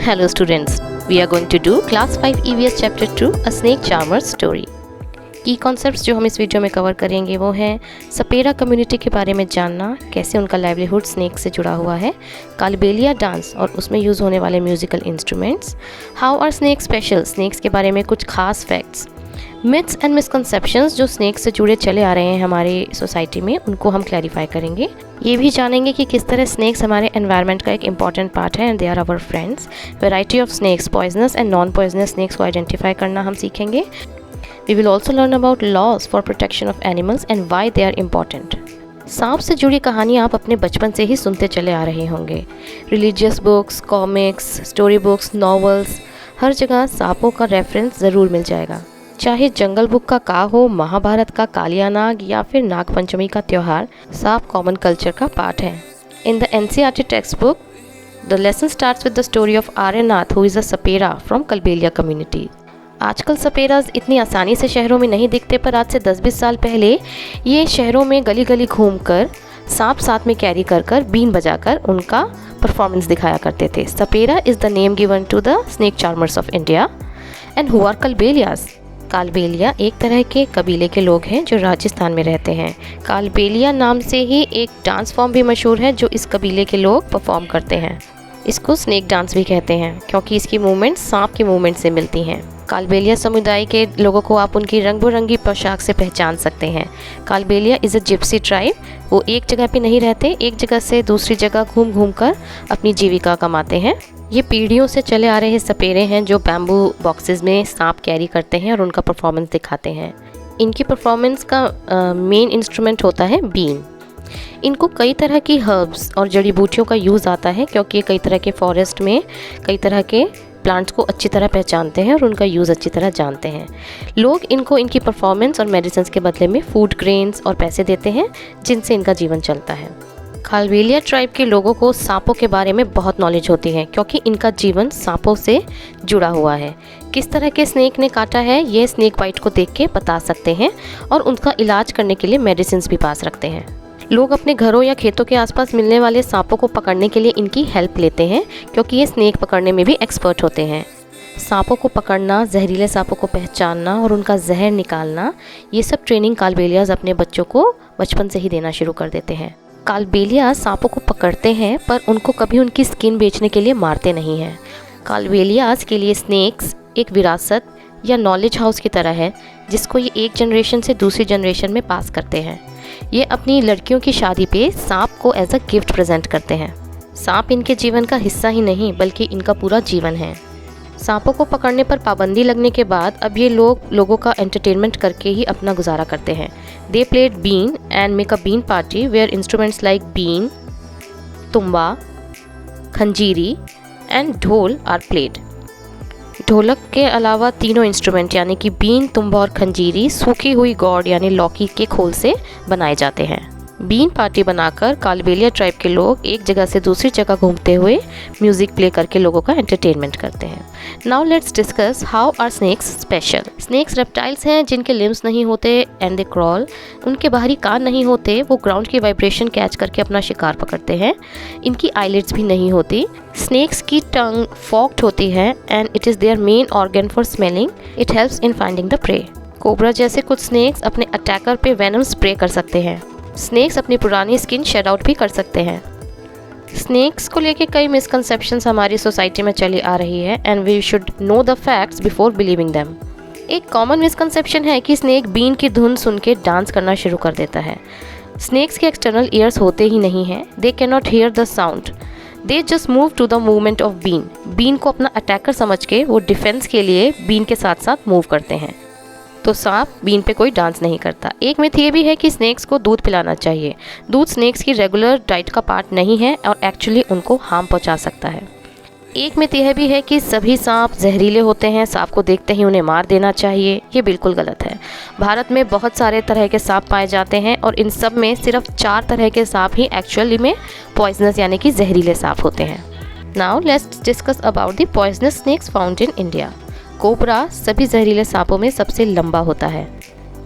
Hello students, we are going to do class 5 EVS chapter 2 a snake charmer story. की concepts जो हम इस video में cover करेंगे वो हैं सपेरा कम्युनिटी के बारे में जानना, कैसे उनका लाइवलीहुड स्नेक से जुड़ा हुआ है, कालबेलिया डांस और उसमें यूज़ होने वाले musical instruments, how are snake special, snakes के बारे में कुछ खास फैक्ट्स, मिथ्स एंड मिसकंसेप्शंस जो स्नेक्स से जुड़े चले आ रहे हैं हमारी सोसाइटी में, उनको हम क्लैरिफाई करेंगे। ये भी जानेंगे कि किस तरह स्नेक्स हमारे एनवायरनमेंट का एक इंपॉर्टेंट पार्ट है and they are our friends. Variety of snakes, poisonous and non poisonous snakes को आइडेंटिफाई करना हम सीखेंगे। We will also learn about laws for protection of animals and why they are important. सांप से जुड़ी कहानी आप अपने बचपन से ही सुनते चले आ रहे होंगे। Religious books, comics, story books, novels, हर जगह सांपों का रेफरेंस ज़रूर मिल जाएगा। चाहे जंगल बुक का का हो, महाभारत का कालिया नाग या फिर नाग पंचमी का त्यौहार, सांप कॉमन कल्चर का पार्ट है। In the NCERT text book the lesson starts with the story of Aryanath who is a Sapera from Kalbelia community. आजकल सपेराज इतनी आसानी से शहरों में नहीं दिखते, पर आज से 10-20 साल पहले ये शहरों में गली गली घूमकर सांप साथ में कैरी कर कर बीन बजाकर उनका परफॉर्मेंस दिखाया करते थे। Sapera is the name given to the snake charmers of India. And who are Kalbelias? Kalbelia एक तरह के कबीले के लोग हैं जो राजस्थान में रहते हैं। कालबेलिया नाम से ही एक डांस फॉर्म भी मशहूर है जो इस कबीले के लोग परफॉर्म करते हैं। इसको स्नेक डांस भी कहते हैं क्योंकि इसकी मूवमेंट सांप की मूवमेंट से मिलती हैं। कालबेलिया समुदाय के लोगों को आप उनकी रंग बिरंगी पोशाक से पहचान सकते हैं। Kalbelia is a Gypsy tribe. वो एक जगह पे नहीं रहते, एक जगह से दूसरी जगह घूम घूम कर अपनी जीविका कमाते हैं। ये पीढ़ियों से चले आ रहे सपेरे हैं जो बैम्बू बॉक्सेस में सांप कैरी करते हैं और उनका परफॉर्मेंस दिखाते हैं। इनकी परफॉर्मेंस का मेन इंस्ट्रूमेंट होता है बीन। इनको कई तरह की हर्ब्स और जड़ी बूटियों का यूज़ आता है क्योंकि ये कई तरह के फॉरेस्ट में कई तरह के प्लांट्स को अच्छी तरह पहचानते हैं और उनका यूज़ अच्छी तरह जानते हैं। लोग इनको इनकी परफॉर्मेंस और मेडिसिन के बदले में फूड ग्रेन्स और पैसे देते हैं जिनसे इनका जीवन चलता है। कालबेलिया ट्राइब के लोगों को सांपों के बारे में बहुत नॉलेज होती है क्योंकि इनका जीवन सांपों से जुड़ा हुआ है। किस तरह के स्नेक ने काटा है ये स्नेक बाइट को देख के बता सकते हैं और उनका इलाज करने के लिए मेडिसिन भी पास रखते हैं। लोग अपने घरों या खेतों के आसपास मिलने वाले सांपों को पकड़ने के लिए इनकी हेल्प लेते हैं क्योंकि ये स्नेक पकड़ने में भी एक्सपर्ट होते हैं। सांपों को पकड़ना, जहरीले सांपों को पहचानना और उनका जहर निकालना, ये सब ट्रेनिंग कालबेलियाज अपने बच्चों को बचपन से ही देना शुरू कर देते हैं। कालबेलिया सांपों को पकड़ते हैं पर उनको कभी उनकी स्किन बेचने के लिए मारते नहीं हैं। कालबेलियाज के लिए स्नेक्स एक विरासत या नॉलेज हाउस की तरह है जिसको ये एक जनरेशन से दूसरी जनरेशन में पास करते हैं। ये अपनी लड़कियों की शादी पे सांप को एज अ गिफ्ट प्रेजेंट करते हैं। सांप इनके जीवन का हिस्सा ही नहीं बल्कि इनका पूरा जीवन है। सांपों को पकड़ने पर पाबंदी लगने के बाद अब ये लोगों का एंटरटेनमेंट करके ही अपना गुजारा करते हैं। They played been and make a been party where instruments like been, tumba, khanjiri and dhol are played. ढोलक के अलावा तीनों इंस्ट्रूमेंट यानी कि बीन, तुम्बा और खंजीरी सूखी हुई गॉड यानी लौकी के खोल से बनाए जाते हैं। बीन पार्टी बनाकर कालबेलिया ट्राइब के लोग एक जगह से दूसरी जगह घूमते हुए म्यूजिक प्ले करके लोगों का एंटरटेनमेंट करते हैं। Now let's discuss how are snakes special. Snakes reptiles हैं जिनके लिम्स नहीं होते एंड दे क्रॉल। उनके बाहरी कान नहीं होते, वो ग्राउंड की वाइब्रेशन कैच करके अपना शिकार पकड़ते हैं। इनकी आईलिड्स भी नहीं होती। स्नेक्स की टंग फॉक्ड होती है and it is their main organ for smelling. It helps in finding the prey. Cobra जैसे कुछ स्नेक्स अपने अटैकर पे वेनम स्प्रे कर सकते हैं। स्नेक्स अपनी पुरानी स्किन शेड आउट भी कर सकते हैं। स्नेक्स को लेके कई मिसकंसेप्शंस हमारी सोसाइटी में चली आ रही है and we should know the facts before believing them. एक कॉमन मिसकंसेप्शन है कि स्नेक बीन की धुन सुन के डांस करना शुरू कर देता है। स्नेक्स के एक्सटर्नल ईयर्स होते ही नहीं हैं। They can not hear the sound, they just move to the movement of been. बीन को अपना अटैकर समझ के वो डिफेंस के लिए बीन के साथ साथ मूव करते हैं। तो सांप बीन पे कोई डांस नहीं करता। एक मिथ ये भी है कि स्नेक्स को दूध पिलाना चाहिए। दूध स्नेक्स की रेगुलर डाइट का पार्ट नहीं है और एक्चुअली उनको हार्म पहुंचा सकता है। एक मिथ यह भी है कि सभी सांप जहरीले होते हैं, सांप को देखते ही उन्हें मार देना चाहिए। ये बिल्कुल गलत है। भारत में बहुत सारे तरह के सांप पाए जाते हैं और इन सब में सिर्फ 4 तरह के सांप ही एक्चुअली में पॉइजनस यानी कि जहरीले सांप होते हैं। Now let's discuss about the poisonous snacks found in India. Cobra सभी जहरीले सांपों में सबसे लंबा होता है।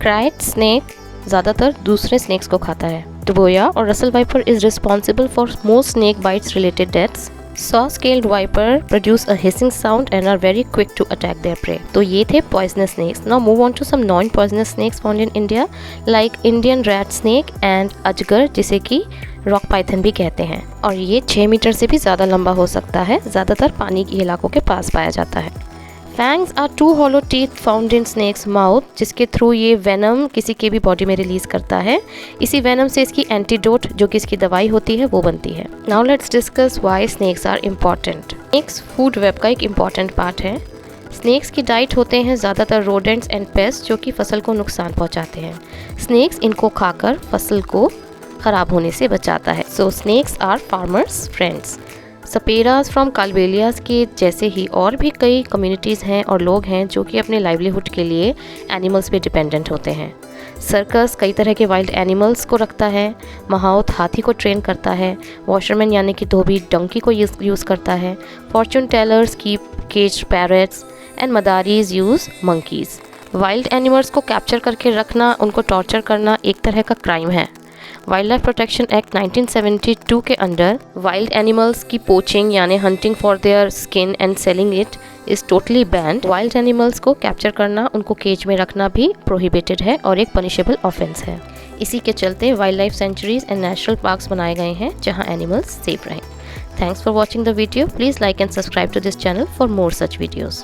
क्राइट स्नेक ज़्यादातर दूसरे स्नेक्स को खाता है। टबोया और Russell viper is responsible for most snake bites related deaths. Saw-scaled viper produce a hissing sound and are very quick to attack their prey. तो ये थे poisonous snakes. Now move on to some non-poisonous snakes found in India like Indian rat snake and अजगर, जिसे कि rock Python भी कहते हैं, और ये 6 मीटर से भी ज़्यादा लंबा हो सकता है। ज़्यादातर पानी के इलाकों के पास पाया जाता है। Fangs are 2 hollow teeth found in snakes mouth, जिसके थ्रू ये वेनम किसी के भी बॉडी में रिलीज करता है। इसी वेनम से इसकी एंटीडोट, जो कि इसकी दवाई होती है, वो बनती है। Now let's discuss why snakes are important. Snakes food web का एक इम्पॉर्टेंट पार्ट है। स्नेक्स की डाइट होते हैं ज़्यादातर रोडेंट्स एंड पेस्ट, जो कि फसल को नुकसान पहुंचाते हैं। स्नेक्स इनको खाकर फसल को ख़राब होने से बचाता है। So snakes are farmers' friends. Saperas from Kalbelias के जैसे ही और भी कई कम्युनिटीज़ हैं और लोग हैं जो कि अपने लाइवलीहुड के लिए एनिमल्स पे डिपेंडेंट होते हैं। सर्कस कई तरह के वाइल्ड एनिमल्स को रखता है। महाउत हाथी को ट्रेन करता है। वॉशरमैन यानी कि धोबी डंकी को यूज़ करता है। Fortune tellers keep cage parrots and madaris use monkeys. Wild animals को कैप्चर करके रखना, उनको टॉर्चर करना एक तरह का क्राइम है। वाइल्ड लाइफ प्रोटेक्शन एक्ट 1972 के अंडर वाइल्ड एनिमल्स की पोचिंग यानी hunting for their skin and selling it is totally band. Wild animals को कैप्चर करना, उनको केज में रखना भी प्रोहिबिटेड है और एक पनिशेबल ऑफेंस है। इसी के चलते wildlife sanctuaries and national parks बनाए गए हैं जहां एनिमल्स सेफ रहें। Thanks for watching the video. Please like and subscribe to this channel for more such videos.